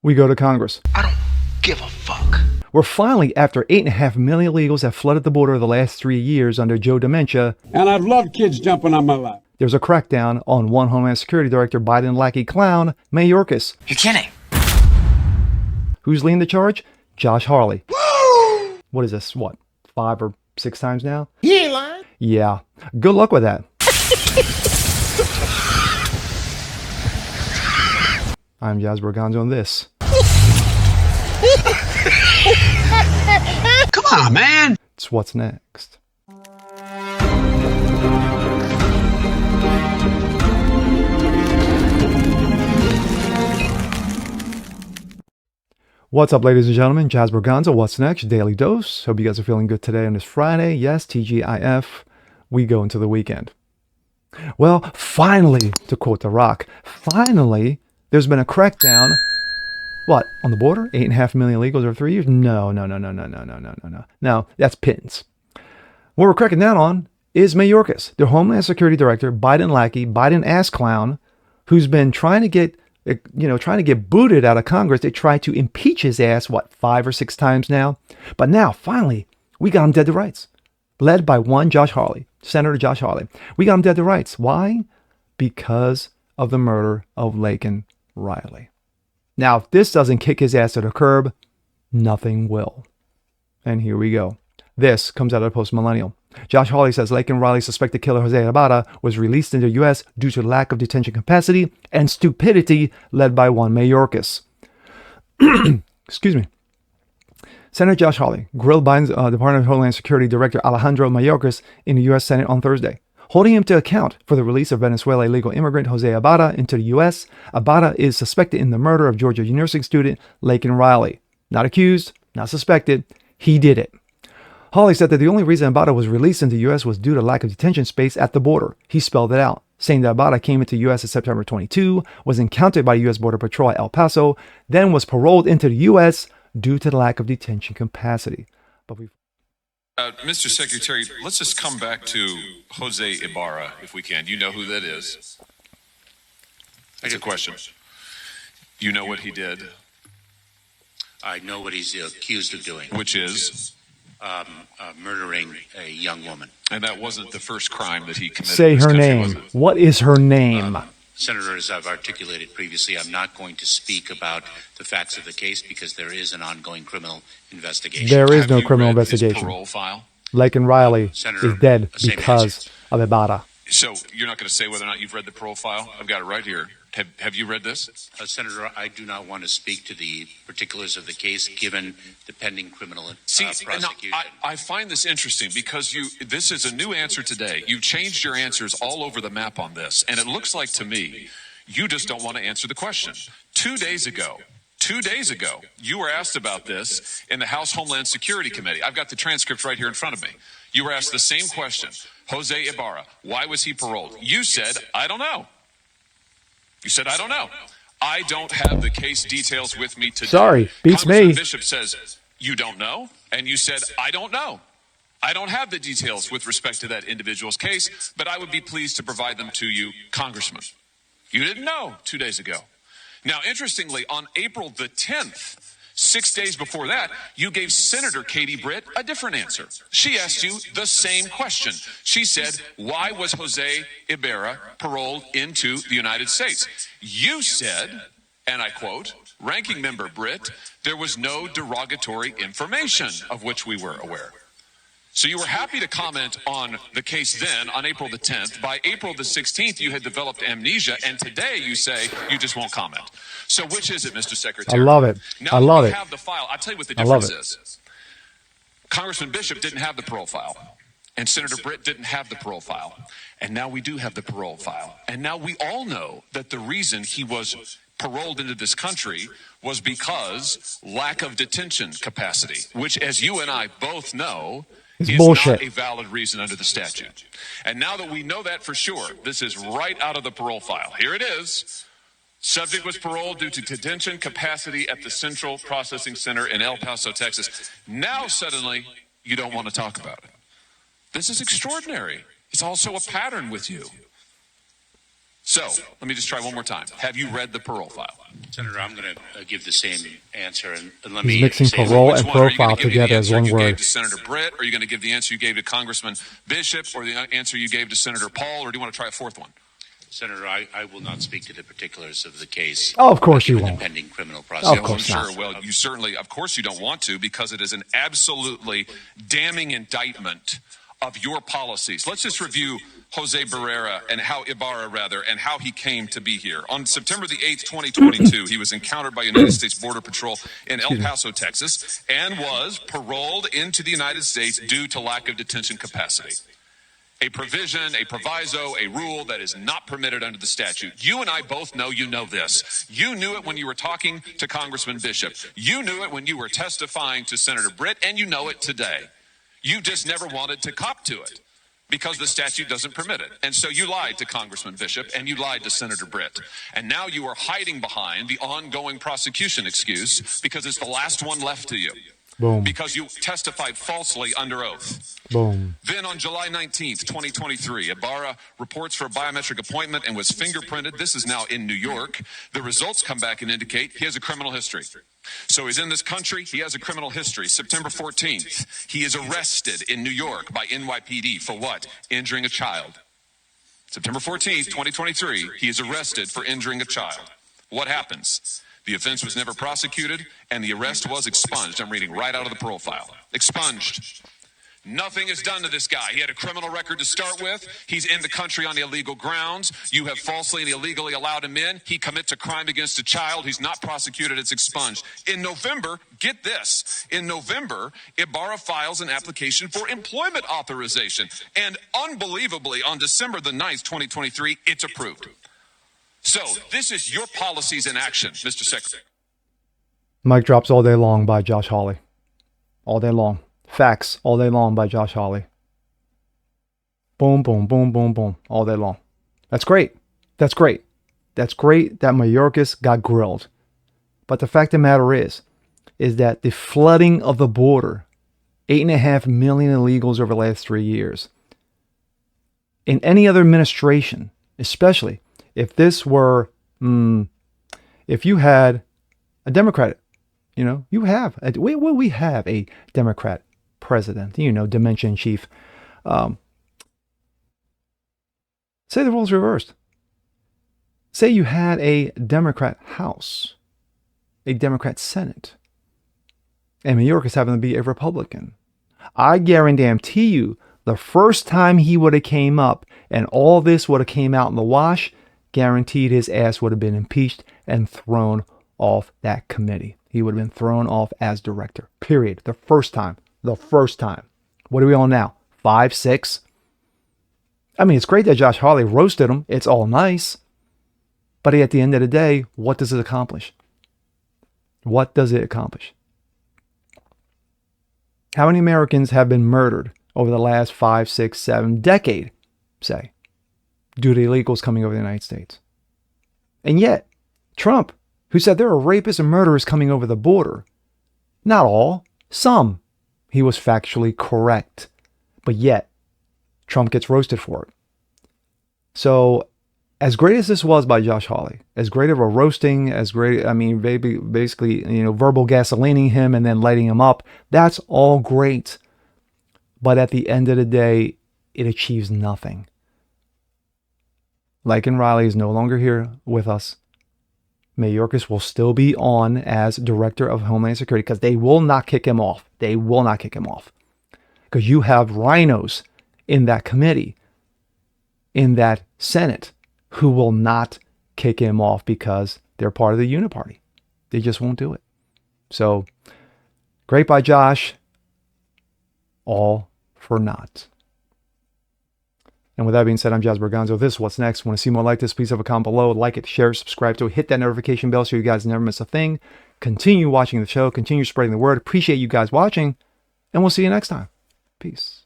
we go to Congress. I don't give a fuck. We're finally, after 8.5 million illegals have flooded the border the last 3 years under Joe Dementia, and I've loved kids jumping on my lap. There's a crackdown on one Homeland Security Director Biden lackey clown, Mayorkas. You're kidding. Who's leading the charge? Josh Hawley. Woo! What is this? What? 5 or 6 times now? He ain't lying. Yeah. Good luck with that. I'm Jazz Borganzo on this. Come on, man. It's What's Next. What's up, ladies and gentlemen? Jazz Borganzo, What's Next? Daily Dose. Hope you guys are feeling good today on this Friday. Yes, TGIF. We go into the weekend. Well, finally, to quote The Rock, finally, there's been a crackdown. What? On the border? 8.5 million illegals over 3 years? No. No, that's pittance. What we're cracking down on is Mayorkas, the Homeland Security Director, Biden lackey, Biden ass clown, who's been trying to get booted out of Congress. They tried to impeach his ass, 5 or 6 times now? But now, finally, we got him dead to rights. Led by one Josh Hawley, Senator Josh Hawley. We got him dead to rights. Why? Because of the murder of Laken Riley. Now, if this doesn't kick his ass to the curb, nothing will. And here we go. This comes out of the Post-Millennial. Josh Hawley says Laken Riley's suspected killer, Jose Ibarra, was released into the U.S. due to lack of detention capacity and stupidity led by one Mayorkas. Excuse me. Senator Josh Hawley grilled Biden's Department of Homeland Security Director Alejandro Mayorkas in the U.S. Senate on Thursday, holding him to account for the release of Venezuela illegal immigrant Jose Ibarra into the U.S. Ibarra is suspected in the murder of Georgia nursing student Laken Riley. Not accused, not suspected. He did it. Hawley said that the only reason Ibarra was released into the U.S. was due to lack of detention space at the border. He spelled it out, saying that Ibarra came into the U.S. in September 22, was encountered by U.S. Border Patrol at El Paso, then was paroled into the U.S. due to the lack of detention capacity. But Mr. Secretary, let's just come back to Jose Ibarra, if we can. You know who that is. That's a question. You know what he did? I know what he's accused of doing. Which is? Murdering a young woman. And that wasn't the first crime that he committed. Say in this her country, name. was it? What is her name? Senator, as I've articulated previously, I'm not going to speak about the facts of the case because there is an ongoing criminal investigation. There is Have no you criminal read his investigation. parole file? Laken Riley Senator, is dead same because answer. of Ibarra. So you're not going to say whether or not you've read the parole file? I've got it right here. Have you read this? Senator, I do not want to speak to the particulars of the case given the pending criminal prosecution. Now, I find this interesting because this is a new answer today. You've changed your answers all over the map on this, and it looks like to me you just don't want to answer the question. 2 days ago, you were asked about this in the House Homeland Security Committee. I've got the transcript right here in front of me. You were asked the same question. Jose Ibarra, why was he paroled? You said, I don't know. You said, I don't know. I don't have the case details with me today. Sorry, beats Congressman me. Bishop says, you don't know? And you said, I don't know. I don't have the details with respect to that individual's case, but I would be pleased to provide them to you, Congressman. You didn't know 2 days ago. Now, interestingly, on April the 10th, 6 days before that, you gave Senator Katie Britt a different answer. She asked you the same question. She said, why was Jose Ibarra paroled into the United States? You said, and I quote, Ranking Member Britt, there was no derogatory information of which we were aware. So you were happy to comment on the case then on April the 10th. By April the 16th, you had developed amnesia, and today you say you just won't comment. So which is it, Mr. Secretary? I love it. Now I love that we it. have the file, I'll tell you what the I love difference is. Congressman Bishop didn't have the parole file, and Senator Britt didn't have the parole file, and now we do have the parole file. And now we all know that the reason he was paroled into this country was because lack of detention capacity, which, as you and I both know, It's is bullshit. not a valid reason under the statute. And now that we know that for sure, this is right out of the parole file. Here it is. Subject was paroled due to detention capacity at the Central Processing Center in El Paso, Texas. Now suddenly you don't want to talk about it. This is extraordinary. It's also a pattern with you. So let me just try one more time. Have you read the parole file? Senator, I'm going to give the same answer, and let He's me mixing say parole Which and one? Are you going profile to give me the together as answer one you gave word. to Senator Britt, or are you going to give the answer you gave to Congressman Bishop, or the answer you gave to Senator Paul, or do you want to try a fourth one? Senator, I will not speak to the particulars of the case. Oh, of course you given won't. the pending criminal Of process. course I'm not. sure. Well, you certainly, of course, you don't want to, because it is an absolutely damning indictment of your policies. Let's just review Jose Barrera and how Ibarra, rather, and how he came to be here. On September the 8th, 2022, he was encountered by United States Border Patrol in El Paso, Texas, and was paroled into the United States due to lack of detention capacity. A provision, a proviso, a rule that is not permitted under the statute. You and I both know you know this. You knew it when you were talking to Congressman Bishop. You knew it when you were testifying to Senator Britt, and you know it today. You just never wanted to cop to it because the statute doesn't permit it. And so you lied to Congressman Bishop and you lied to Senator Britt. And now you are hiding behind the ongoing prosecution excuse because it's the last one left to you. Boom. Because you testified falsely under oath. Boom. Then on July 19th, 2023, Ibarra reports for a biometric appointment and was fingerprinted. This is now in New York. The results come back and indicate he has a criminal history. So he's in this country. He has a criminal history. September 14th, he is arrested in New York by NYPD for what? Injuring a child. September 14th, 2023, he is arrested for injuring a child. What happens? The offense was never prosecuted, and the arrest was expunged. I'm reading right out of the parole file. Expunged. Nothing is done to this guy. He had a criminal record to start with. He's in the country on illegal grounds. You have falsely and illegally allowed him in. He commits a crime against a child. He's not prosecuted. It's expunged. In November, get this. In November, Ibarra files an application for employment authorization. And unbelievably, on December the 9th, 2023, it's approved. So this is your policies in action, Mr. Secretary. Mic drops all day long by Josh Hawley. All day long. Facts all day long by Josh Hawley. Boom, boom, boom, boom, boom. All day long. That's great. That's great. That's great that Mayorkas got grilled. But the fact of the matter is that the flooding of the border, 8.5 million illegals over the last 3 years, in any other administration, especially if this were, if you had a Democrat, we have a Democrat president, dementia in chief. Say the roles reversed. Say you had a Democrat House, a Democrat Senate, and Mayorkas happened to be a Republican. I guarantee you, the first time he would have came up and all this would have came out in the wash, guaranteed his ass would have been impeached and thrown off that committee. He would have been thrown off as director. Period. The first time. What are we on now? 5, 6? I mean, it's great that Josh Hawley roasted him. It's all nice. But at the end of the day, what does it accomplish? What does it accomplish? How many Americans have been murdered over the last 5, 6, 7 decade, say, due to illegals coming over the United States? And yet, Trump, who said there are rapists and murderers coming over the border, not all, some, he was factually correct. But yet, Trump gets roasted for it. So, as great as this was by Josh Hawley, as great of a roasting, basically, verbal gasolining him and then lighting him up, that's all great. But at the end of the day, it achieves nothing. Laken Riley is no longer here with us. Mayorkas will still be on as Director of Homeland Security because they will not kick him off. Because you have rhinos in that committee, in that Senate, who will not kick him off because they're part of the uniparty. They just won't do it. So, great by Josh. All for naught. And with that being said, I'm Jazz Berganzo. This is What's Next. Want to see more like this? Please have a comment below. Like it, share, subscribe to it. Hit that notification bell so you guys never miss a thing. Continue watching the show. Continue spreading the word. Appreciate you guys watching. And we'll see you next time. Peace.